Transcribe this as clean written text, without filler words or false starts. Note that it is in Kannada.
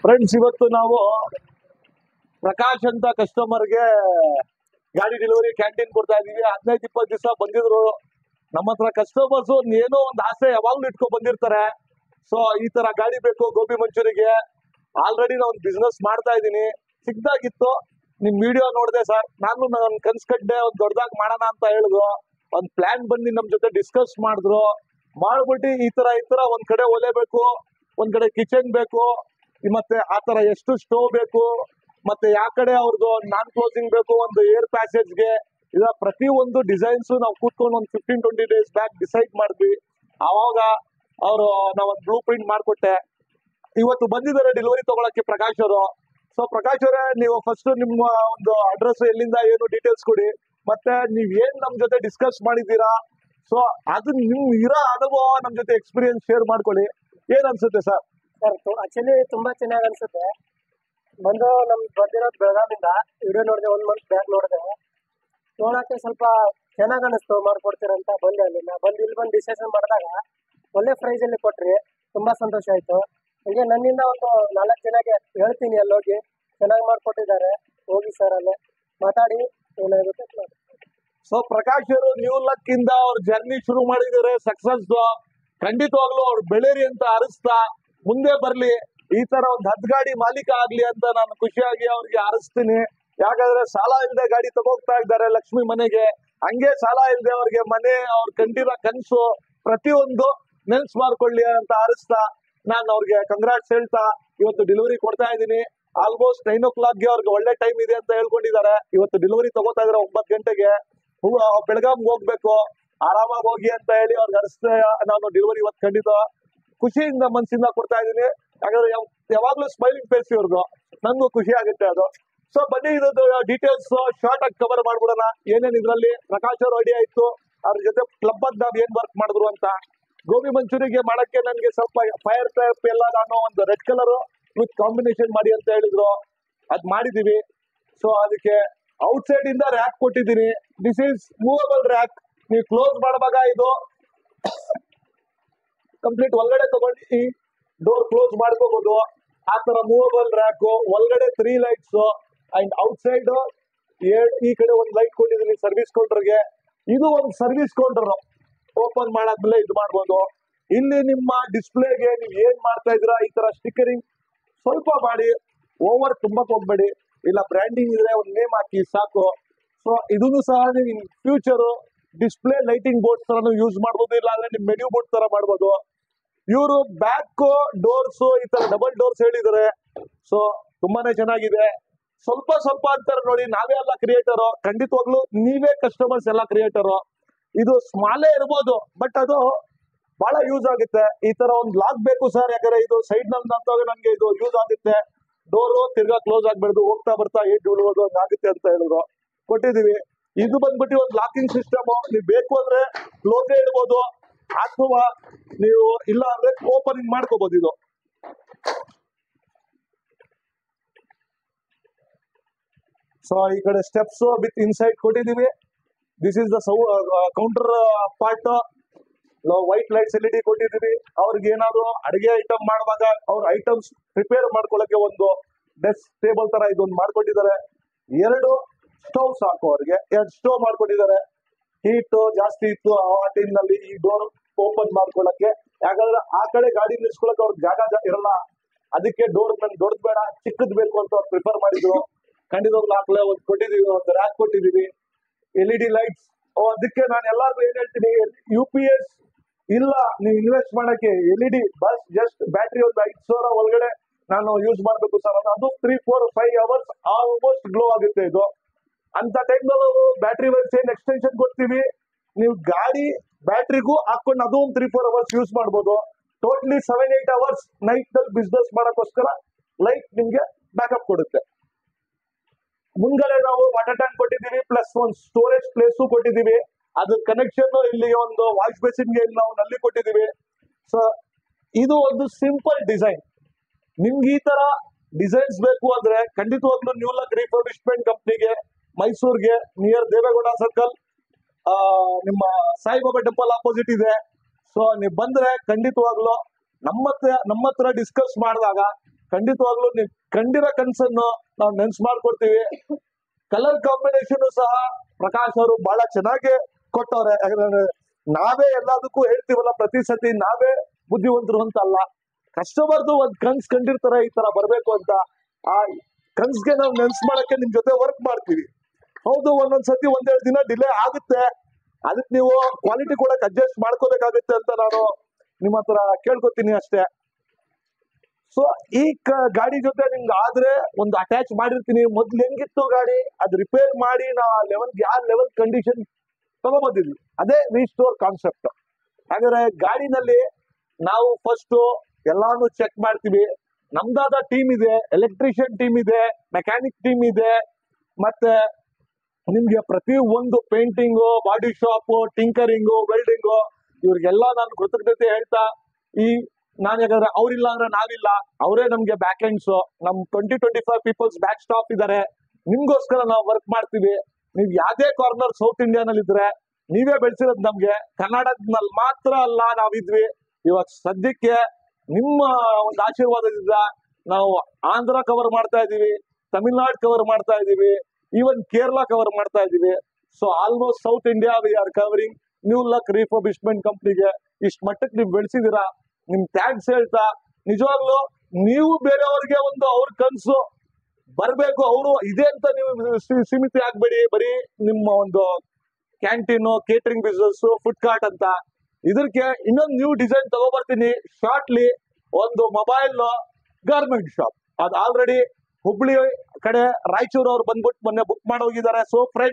ಫ್ರೆಂಡ್ಸ್, ಇವತ್ತು ನಾವು ಪ್ರಕಾಶ್ ಅಂತ ಕಸ್ಟಮರ್ಗೆ ಗಾಡಿ ಡೆಲಿವರಿ ಕ್ಯಾಂಟೀನ್ ಕೊಡ್ತಾ ಇದೀವಿ. 15-20 ದಿವಸ ಬಂದಿದ್ರು ನಮ್ಮ ಹತ್ರ ಕಸ್ಟಮರ್ಸ್. ಏನೋ ಒಂದು ಆಸೆ ಯಾವಾಗ್ಲೂ ಇಟ್ಕೊಂಡ್ ಬಂದಿರ್ತಾರೆ. ಸೊ ಈ ತರ ಗಾಡಿ ಬೇಕು ಗೋಬಿ ಮಂಚೂರಿಗೆ. ಆಲ್ರೆಡಿ ನಾನು ಬಿಸ್ನೆಸ್ ಮಾಡ್ತಾ ಇದ್ದೀನಿ. ಸಿಕ್ದಾಗಿತ್ತು, ನಿಮ್ ವಿಡಿಯೋ ನೋಡಿದೆ ಸರ್. ನಾನು ನನ್ನ ಕನ್ಸ್ ಕಡ್ಡೆ ಒಂದು ದೊಡ್ಡದಾಗಿ ಮಾಡೋಣ ಅಂತ ಹೇಳಿದ್ರು. ಒಂದು ಪ್ಲಾನ್ ಬಂದು ನಮ್ ಜೊತೆ ಡಿಸ್ಕಸ್ ಮಾಡಿದ್ರು. ಮಾಡ್ಬಿಟ್ಟು ಈ ತರ ಒಂದ್ ಕಡೆ ಒಲೆ ಬೇಕು, ಒಂದ್ ಕಡೆ ಕಿಚನ್ ಬೇಕು, ಮತ್ತೆ ಆತರ ಎಷ್ಟು ಸ್ಟೋವ್ ಬೇಕು, ಮತ್ತೆ ಯಾವ ಕಡೆ ಅವ್ರದ್ದು ನಾನ್ ಕ್ಲೋಸಿಂಗ್ ಬೇಕು, ಒಂದು ಏರ್ ಪ್ಯಾಸೇಜ್ಗೆ, ಇದ ಪ್ರತಿ ಒಂದು ಡಿಸೈನ್ಸ್ ನಾವು ಕೂತ್ಕೊಂಡು ಒಂದು 15-20 ಡೇಸ್ ಬ್ಯಾಕ್ ಡಿಸೈಡ್ ಮಾಡಿದ್ವಿ. ಆವಾಗ ಅವರು ನಾವೊಂದು ಬ್ಲೂ ಪ್ರಿಂಟ್ ಮಾಡ್ಕೊಟ್ಟೆ. ಇವತ್ತು ಬಂದಿದ್ದಾರೆ ಡೆಲಿವರಿ ತಗೊಳಕ್ಕೆ ಪ್ರಕಾಶ್ ಅವರು. ಸೊ ಪ್ರಕಾಶ್ ಅವರೇ, ನೀವು ಫಸ್ಟ್ ನಿಮ್ಮ ಒಂದು ಅಡ್ರೆಸ್, ಎಲ್ಲಿಂದ ಏನು ಡೀಟೇಲ್ಸ್ ಕೊಡಿ, ಮತ್ತೆ ನೀವ್ ಏನ್ ನಮ್ ಜೊತೆ ಡಿಸ್ಕಸ್ ಮಾಡಿದ್ದೀರಾ, ಸೊ ಅದು ನಿಮ್ ಇರೋ ಅನುಭವ ನಮ್ ಜೊತೆ ಎಕ್ಸ್ಪೀರಿಯನ್ಸ್ ಶೇರ್ ಮಾಡ್ಕೊಳ್ಳಿ. ಏನ್ ಅನ್ಸುತ್ತೆ ಸರ್? ಆಕ್ಚುಲಿ ತುಂಬಾ ಚೆನ್ನಾಗಿ ಅನ್ಸುತ್ತೆ. ಬಂದು ಬಂದಿರೋದು ಬೆಳಗಾವಿಂದ. ವಿಡಿಯೋ ನೋಡಿದೆ, 1 ಮಂತ್ ಬ್ಯಾಕ್ ನೋಡಿದೆ. ನೋಡಕ್ಕೆ ಸ್ವಲ್ಪ ಚೆನ್ನಾಗಿ ಅನಿಸ್ತು, ಮಾಡ್ಕೊಡ್ತೀರಂತ ಬಂದೆ. ಅಲ್ಲಿಂದ ಇಲ್ಲಿ ಬಂದು ಡಿಸಿಷನ್ ಮಾಡಿದಾಗ ಒಳ್ಳೆ ಪ್ರೈಸ್ ಅಲ್ಲಿ ಕೊಟ್ರಿ, ತುಂಬಾ ಸಂತೋಷ ಆಯ್ತು. ಹೀಗೆ ನನ್ನಿಂದ ಒಂದು 4 ಜನಕ್ಕೆ ಹೇಳ್ತೀನಿ, ಅಲ್ಲಿ ಹೋಗಿ ಚೆನ್ನಾಗಿ ಮಾಡ್ಕೊಟ್ಟಿದ್ದಾರೆ, ಹೋಗಿ ಸರ್ ಅಲ್ಲೇ ಮಾತಾಡಿ ಏನಾಗುತ್ತೆ ನೋಡಿ. ಸೊ ಪ್ರಕಾಶ್ ಅವರು ನ್ಯೂ ಲಕ್ ಇಂದ ಅವ್ರ ಜರ್ನಿ ಶುರು ಮಾಡಿದ್ದಾರೆ, ಸಕ್ಸಸ್. ಖಂಡಿತವಾಗ್ಲೂ ಅವ್ರು ಬೆಳೀರಿ ಅಂತ ಅರಸ್ತಾ ಮುಂದೆ ಬರ್ಲಿ. ಈ ತರ ಒಂದು 10 ಗಾಡಿ ಮಾಲೀಕ ಆಗ್ಲಿ ಅಂತ ನಾನು ಖುಷಿಯಾಗಿ ಅವ್ರಿಗೆ ಅರಸ್ತೀನಿ. ಯಾಕಂದ್ರೆ ಸಾಲ ಇಲ್ಲದೆ ಗಾಡಿ ತಗೋಗ್ತಾ ಇದ್ದಾರೆ ಲಕ್ಷ್ಮಿ ಮನೆಗೆ. ಹಂಗೆ ಸಾಲ ಇಲ್ಲದೆ ಅವ್ರಿಗೆ ಮನೆ, ಅವ್ರ ಕಂಡಿರೋ ಕನ್ಸು ಪ್ರತಿಯೊಂದು ನೆನ್ಸ್ ಮಾಡ್ಕೊಳ್ಳಿ ಅಂತ ಅರಸ್ತಾ ನಾನು ಅವ್ರಿಗೆ ಕಂಗ್ರಾಟ್ಸ್ ಹೇಳ್ತಾ ಇವತ್ತು ಡೆಲಿವರಿ ಕೊಡ್ತಾ ಇದ್ದೀನಿ. ಆಲ್ಮೋಸ್ಟ್ 9 o'clockಗೆ ಅವ್ರಿಗೆ ಒಳ್ಳೆ ಟೈಮ್ ಇದೆ ಅಂತ ಹೇಳ್ಕೊಂಡಿದ್ದಾರೆ. ಇವತ್ತು ಡೆಲಿವರಿ ತಗೋತಾ ಇದಾರೆ 9 ಗಂಟೆಗೆ. ಬೆಳಗಾವಿಗೆ ಹೋಗ್ಬೇಕು, ಆರಾಮಾಗಿ ಹೋಗಿ ಅಂತ ಹೇಳಿ ಅವ್ರಿಗೆ ಅರಸ್ತಾ ನಾನು ಡೆಲಿವರಿ ಇವತ್ತು ಖಂಡಿತ ಖುಷಿಯಿಂದ ಮನಸ್ಸಿಂದ ಕೊಡ್ತಾ ಇದ್ದೀನಿ. ಯಾಕಂದ್ರೆ ಯಾವಾಗ್ಲೂ ಸ್ಮೈಲಿಂಗ್ ಫೇಸ್ ಇವ್ರದ್ದು, ನಂಗೂ ಖುಷಿ ಆಗುತ್ತೆ ಅದು. ಸೊ ಬನ್ನಿ, ಇರೋದು ಡೀಟೇಲ್ಸ್ ಶಾರ್ಟ್ ಆಗಿ ಕವರ್ ಮಾಡ್ಬಿಡೋಣ. ಏನೇನ್ ಇದ್ರಲ್ಲಿ ಪ್ರಕಾಶ್ ಅವ್ರ ಐಡಿಯಾ ಇತ್ತು, ಅವ್ರ ಜೊತೆ ಕ್ಲಬ್ ಅಂತ ಏನ್ ವರ್ಕ್ ಮಾಡಿದ್ರು ಅಂತ. ಗೋಬಿ ಮಂಚೂರಿಗೆ ಮಾಡಕ್ಕೆ ನನ್ಗೆ ಸ್ವಲ್ಪ ಫೈರ್ ಟೈಪ್ ಎಲ್ಲ ನಾನು ಒಂದು ರೆಡ್ ಕಲರ್ ವಿತ್ ಕಾಂಬಿನೇಷನ್ ಮಾಡಿ ಅಂತ ಹೇಳಿದ್ರು, ಅದ್ ಮಾಡಿದೀವಿ. ಸೊ ಅದಕ್ಕೆ ಔಟ್ ಸೈಡ್ ಇಂದ ರ್ಯಾಕ್ ಕೊಟ್ಟಿದ್ದೀನಿ. This is movable rack. ನೀವು ಕ್ಲೋಸ್ ಮಾಡುವಾಗ ಇದು ಕಂಪ್ಲೀಟ್ ಒಳಗಡೆ ತಗೊಂಡು ಡೋರ್ ಕ್ಲೋಸ್ ಮಾಡ್ಕೋಬಹುದು. ಆ ತರ ಮೂವಬಲ್ ರ್ಯಾಕ್. ಒಳಗಡೆ 3 ಲೈಟ್ಸ್ ಅಂಡ್ ಔಟ್ ಸೈಡ್ ಈ ಕಡೆ ಒಂದು ಲೈಟ್ ಕೊಟ್ಟಿದ್ದೀನಿ ಸರ್ವಿಸ್ ಕೌಂಟರ್ಗೆ. ಇದು ಒಂದು ಸರ್ವಿಸ್ ಕೌಂಟರ್. ಓಪನ್ ಮಾಡಾದ್ಮೇಲೆ ಇದು ಮಾಡ್ಬೋದು. ಇಲ್ಲಿ ನಿಮ್ಮ ಡಿಸ್ಪ್ಲೇಗೆ ನೀವು ಏನ್ ಮಾಡ್ತಾ ಇದ್ದೀರಾ, ಈ ತರ ಸ್ಟಿಕರಿಂಗ್ ಸ್ವಲ್ಪ ಮಾಡಿ, ಓವರ್ ತುಂಬಕ್ ಹೋಗ್ಬೇಡಿ. ಇಲ್ಲ ಬ್ರ್ಯಾಂಡಿಂಗ್ ಇದ್ರೆ ಒಂದು ನೇಮ್ ಹಾಕಿ ಸಾಕು. ಸೊ ಇದನ್ನು ಸಹ ನೀವು in future display lighting board ತರ ಯೂಸ್ ಮಾಡ್ಬೋದು. ಇಲ್ಲ ಅಂದ್ರೆ ನಿಮ್ ಮೆನ್ಯೂ ಬೋರ್ಡ್ ತರ ಮಾಡ್ಬೋದು. ಇವರು ಬ್ಯಾಕ್ ಡೋರ್ಸ್ ಈ ತರ ಡಬಲ್ ಡೋರ್ಸ್ ಹೇಳಿದ್ದಾರೆ. ಸೊ ತುಂಬಾನೇ ಚೆನ್ನಾಗಿದೆ. ಸ್ವಲ್ಪ ಅಂತಾರೆ ನೋಡಿ, ನಾವೇ ಅಲ್ಲ ಕ್ರಿಯೇಟರ್, ಖಂಡಿತವಾಗ್ಲು ನೀವೇ ಕಸ್ಟಮರ್ಸ್ ಎಲ್ಲ ಕ್ರಿಯೇಟರ್. ಇದು ಸ್ಮಾಲೇ ಇರ್ಬೋದು, ಬಟ್ ಅದು ಬಹಳ ಯೂಸ್ ಆಗುತ್ತೆ. ಈ ತರ ಒಂದು ಲಾಕ್ ಬೇಕು ಸರ್, ಯಾಕಂದ್ರೆ ಇದು ಸೈಡ್ ನಲ್ಲಿ ನನ್ಗೆ ಇದು ಯೂಸ್ ಆಗುತ್ತೆ. ಡೋರು ತಿರ್ಗಾ ಕ್ಲೋಸ್ ಆಗ್ಬಿಡ್ದು, ಹೋಗ್ತಾ ಬರ್ತಾ ಏಟ್ ಬೀಳ್ಬೋದು ಆಗುತ್ತೆ ಅಂತ ಹೇಳಿದ್ರು, ಕೊಟ್ಟಿದೀವಿ. ಇದು ಬಂದ್ಬಿಟ್ಟು ಒಂದು ಲಾಕಿಂಗ್ ಸಿಸ್ಟಮ್. ನೀವು ಬೇಕು ಅಂದ್ರೆ ಕ್ಲೋಸೇ ಇಡ್ಬೋದು, ಅಥವಾ ನೀವು ಇಲ್ಲ ಅಂದ್ರೆ ಓಪನಿಂಗ್ ಮಾಡ್ಕೋಬಹುದು. ಇದು ಸೊ ಈ ಕಡೆ ಸ್ಟೆಪ್ಸ್ ವಿತ್ ಇನ್ಸೈಡ್ ಕೊಟ್ಟಿದೀವಿ. This is the counter part. White lights LED ಕೊಟ್ಟಿದೀವಿ. ಅವ್ರಿಗೆ ಏನಾದ್ರು ಅಡಿಗೆ ಐಟಮ್ ಮಾಡುವಾಗ ಅವ್ರ ಐಟಮ್ಸ್ ಪ್ರಿಪೇರ್ ಮಾಡ್ಕೊಳಕ್ಕೆ ಒಂದು ಡೆಸ್ಕ್ ಟೇಬಲ್ ತರ ಇದೊಂದು ಮಾಡ್ಕೊಟ್ಟಿದ್ದಾರೆ. 2 ಸ್ಟವ್ ಸಾಕು ಅವ್ರಿಗೆ, 2 ಸ್ಟವ್ ಮಾಡ್ಕೊಟ್ಟಿದ್ದಾರೆ. ಹೀಟ್ ಜಾಸ್ತಿ ಇತ್ತು ಆ ಟೈಮ್ನಲ್ಲಿ ಈ ಡೋರ್ ಓಪನ್ ಮಾಡ್ಕೊಳಕ್ಕೆ. ಯಾಕಂದ್ರೆ ಆ ಕಡೆ ಗಾಡಿ ನಿಲ್ಸ್ಕೊಳಕ್ ಅವ್ರಿಗೆ ಜಾಗ ಇರಲ್ಲ. ಅದಕ್ಕೆ ಡೋರ್ ನನ್ಗೆ ದೊಡ್ಡದ್ ಬೇಡ, ಚಿಕ್ಕದ್ ಬೇಕು ಅಂತ ಅವ್ರು ಪ್ರಿಫರ್ ಮಾಡಿದ್ರು. ಖಂಡಿತವಾಗ್ಲೂ ಹಾಕ್ಲೆ ಒಂದು ಕೊಟ್ಟಿದೀವಿ, ಒಂದು ರ್ಯಾಕ್ ಕೊಟ್ಟಿದೀವಿ. LED lights. ಅದಕ್ಕೆ ನಾನು ಎಲ್ಲಾರ್ಗು ಏನ್ ಹೇಳ್ತೀನಿ, UPS ಇಲ್ಲ ನೀವು ಇನ್ವೆಸ್ಟ್ ಮಾಡಕ್ಕೆ LED ಬಸ್ ಜಸ್ಟ್ ಬ್ಯಾಟ್ರಿ ಒಂದು 5,000 ಒಳಗಡೆ ನಾನು ಯೂಸ್ ಮಾಡ್ಬೇಕು ಸರ್. ಅದು 3-4-5 ಅವರ್ಸ್ ಆಲ್ಮೋಸ್ಟ್ ಗ್ಲೋ ಆಗುತ್ತೆ ಇದು. ಅಂತ ಟೈಮ್ ಬ್ಯಾಟ್ರಿ ವೈಸ್ ಏನ್ ಎಕ್ಸ್ಟೆನ್ಷನ್ ಕೊಡ್ತೀವಿ, ನೀವು ಗಾಡಿ ಬ್ಯಾಟ್ರಿಗೂ ಹಾಕೊಂಡು ಅದು ಒಂದು 3-4 ಅವರ್ಸ್ ಯೂಸ್ ಮಾಡ್ಬೋದು. ಟೋಟಲಿ 7-8 ಅವರ್ಸ್ ನೈಟ್ ನಲ್ಲಿ ಬಿಸ್ನೆಸ್ ಮಾಡಕ್ಕೋಸ್ಕರ ಲೈಟ್ ನಿಮ್ಗೆ ಬ್ಯಾಕಪ್ ಕೊಡುತ್ತೆ. ಮುಂದ್ಗಡೆ ನಾವು ವಾಟರ್ ಟ್ಯಾಂಕ್ ಕೊಟ್ಟಿದ್ದೀವಿ, ಪ್ಲಸ್ ಒಂದು ಸ್ಟೋರೇಜ್ ಪ್ಲೇಸು ಕೊಟ್ಟಿದ್ದೀವಿ. ಅದ್ರ ಕನೆಕ್ಷನ್ ಇಲ್ಲಿ ಒಂದು ವಾಶ್ ಬೇಸಿನ್ಗೆ ಇಲ್ಲಿ ನಾವು ನಲ್ಲಿ ಕೊಟ್ಟಿದ್ದೀವಿ. ಸೊ ಇದು ಒಂದು ಸಿಂಪಲ್ ಡಿಸೈನ್. ನಿಮ್ಗೆ ಈ ತರ ಡಿಸೈನ್ಸ್ ಬೇಕು ಅಂದ್ರೆ ಖಂಡಿತವಾಗ್ಲೂ ನ್ಯೂ ಲಕ್ ರಿಫರ್ಬಿಶ್ಮೆಂಟ್ ಕಂಪ್ನಿಗೆ, ಮೈಸೂರ್ಗೆ, ನಿಯರ್ ದೇವೇಗೌಡ ಸರ್ಕಲ್, ನಿಮ್ಮ ಸಾಯಿಬಾಬಾ ಟೆಂಪಲ್ ಆಪೋಸಿಟ್ ಇದೆ. ಸೊ ನೀವು ಬಂದ್ರೆ ಖಂಡಿತವಾಗ್ಲೂ ನಮ್ಮ ಹತ್ರ ಡಿಸ್ಕಸ್ ಮಾಡಿದಾಗ ಖಂಡಿತವಾಗ್ಲೂ ನೀವು ಕಂಡಿರೋ ಕನ್ಸನ್ನು ನಾವು ನೆನ್ಸ್ ಮಾಡ್ಕೊಡ್ತೀವಿ. ಕಲರ್ ಕಾಂಬಿನೇಷನ್ ಸಹ ಪ್ರಕಾಶ್ ಅವರು ಬಹಳ ಚೆನ್ನಾಗಿ ಕೊಟ್ಟವ್ರೆ. ಯಾಕಂದ್ರೆ ನಾವೇ ಎಲ್ಲದಕ್ಕೂ ಹೇಳ್ತೀವಲ್ಲ, ಪ್ರತಿ ಸತಿ ನಾವೇ ಬುದ್ಧಿವಂತರು ಅಂತ ಅಲ್ಲ, ಕಸ್ಟಮರ್ದು ಒಂದ್ ಕನ್ಸ್ ಕಂಡಿರ್ತಾರೆ ಈ ತರ ಬರ್ಬೇಕು ಅಂತ. ಆ ಕನ್ಸ್ಗೆ ನಾವು ನೆನ್ಸ್ ಮಾಡಕ್ಕೆ ನಿಮ್ ಜೊತೆ ವರ್ಕ್ ಮಾಡ್ತೀವಿ. ಹೌದು, ಒಂದೊಂದ್ಸತಿ ಒಂದೆರಡು ದಿನ ಡಿಲೇ ಆಗುತ್ತೆ, ಅದಕ್ಕೆ ನೀವು ಕ್ವಾಲಿಟಿ ಕೂಡ ಅಡ್ಜಸ್ಟ್ ಮಾಡ್ಕೋಬೇಕಾಗುತ್ತೆ ಅಂತ ನಾನು ನಿಮ್ಮ ಹತ್ರ ಕೇಳ್ಕೊತೀನಿ ಅಷ್ಟೇ. ಸೊ ಈ ಗಾಡಿ ಜೊತೆ ನಿಮ್ಗೆ ಆದ್ರೆ ಒಂದು ಅಟ್ಯಾಚ್ ಮಾಡಿರ್ತೀನಿ. ಮೊದ್ಲು ಹೆಂಗಿತ್ತು ಗಾಡಿ, ಅದು ರಿಪೇರ್ ಮಾಡಿ ನಾವು ಯಾವ ಲೆವೆಲ್ ಕಂಡೀಷನ್ ತಗೊಂಡ್ಬಂದಿದ್ವಿ, ಅದೇ ರೀಸ್ಟೋರ್ ಕಾನ್ಸೆಪ್ಟ್. ಹಾಗಾದ್ರೆ ಗಾಡಿನಲ್ಲಿ ನಾವು ಫಸ್ಟ್ ಎಲ್ಲಾನು ಚೆಕ್ ಮಾಡ್ತೀವಿ. ನಮ್ದಾದ ಟೀಮ್ ಇದೆ, ಎಲೆಕ್ಟ್ರಿಷಿಯನ್ ಟೀಮ್ ಇದೆ, ಮೆಕ್ಯಾನಿಕ್ ಟೀಮ್ ಇದೆ, ಮತ್ತೆ ನಿಮ್ಗೆ ಪ್ರತಿ ಒಂದು painting, body shop, tinkering, welding, ಇವ್ರಿಗೆಲ್ಲ ನಾನು ಕೃತಜ್ಞತೆ ಹೇಳ್ತಾ, ನಾನು ಯಾಕಂದ್ರೆ ಅವ್ರಿಲ್ಲ ಅಂದ್ರೆ ನಾವಿಲ್ಲ, ಅವರೇ ನಮ್ಗೆ ಬ್ಯಾಕ್ ಹ್ಯಾಂಡ್ಸ್. ನಮ್ 20-25 ಪೀಪಲ್ಸ್ ಬ್ಯಾಕ್ ಸ್ಟಾಪ್ ಇದಾರೆ. ನಿಮ್ಗೋಸ್ಕರ ನಾವು ವರ್ಕ್ ಮಾಡ್ತೀವಿ. ನೀವ್ ಯಾವ್ದೇ ಕಾರ್ನರ್ ಸೌತ್ ಇಂಡಿಯಾನಲ್ಲಿ ಇದ್ರೆ ನೀವೇ ಬೆಳೆಸಿರೋದು. ನಮ್ಗೆ ಕರ್ನಾಟಕದಲ್ಲಿ ಮಾತ್ರ ಅಲ್ಲ ನಾವಿದ್ವಿ, ಇವಾಗ ಸದ್ಯಕ್ಕೆ ನಿಮ್ಮ ಒಂದು ಆಶೀರ್ವಾದದಿಂದ ನಾವು ಆಂಧ್ರ ಕವರ್ ಮಾಡ್ತಾ ಇದೀವಿ, ತಮಿಳ್ನಾಡು ಕವರ್ ಮಾಡ್ತಾ ಇದೀವಿ, ಈವನ್ ಕೇರಳ ಕವರ್ ಮಾಡ್ತಾ ಇದೀವಿ. So almost south India we are covering. New luck refurbishment ಕಂಪ್ನಿಗೆ ಇಷ್ಟ ಮಟ್ಟಕ್ಕೆ ನೀವು ಬೆಳೆಸಿದೀರಾ, ನಿಮ್ ಥ್ಯಾಂಕ್ಸ್ ಹೇಳ್ತಾ, ನಿಜವಾಗ್ಲೂ ನೀವು ಬೇರೆಯವ್ರಿಗೆ ಒಂದು ಅವ್ರ ಕನ್ಸು ಬರ್ಬೇಕು, ಅವರು ಇದೆ ಅಂತ ನೀವು ಸೀಮಿತ ಆಗ್ಬೇಡಿ. ಬರೀ ನಿಮ್ಮ ಒಂದು canteen, catering business, food cart ಅಂತ. ಇದಕ್ಕೆ ಇನ್ನೊಂದು ನ್ಯೂ ಡಿಸೈನ್ ತಗೋಬರ್ತೀನಿ ಶಾರ್ಟ್ಲಿ. ಒಂದು ಮೊಬೈಲ್ ಗಾರ್ಮೆಂಟ್ ಶಾಪ್, ಅದು ಆಲ್ರೆಡಿ ಹುಬ್ಳಿ ಕಡೆ ರಾಯಚೂರು ಅವ್ರು ಬಂದ್ಬಿಟ್ಟು ಮೊನ್ನೆ ಬುಕ್ ಮಾಡಿ ಹೋಗಿದ್ದಾರೆ. So friends,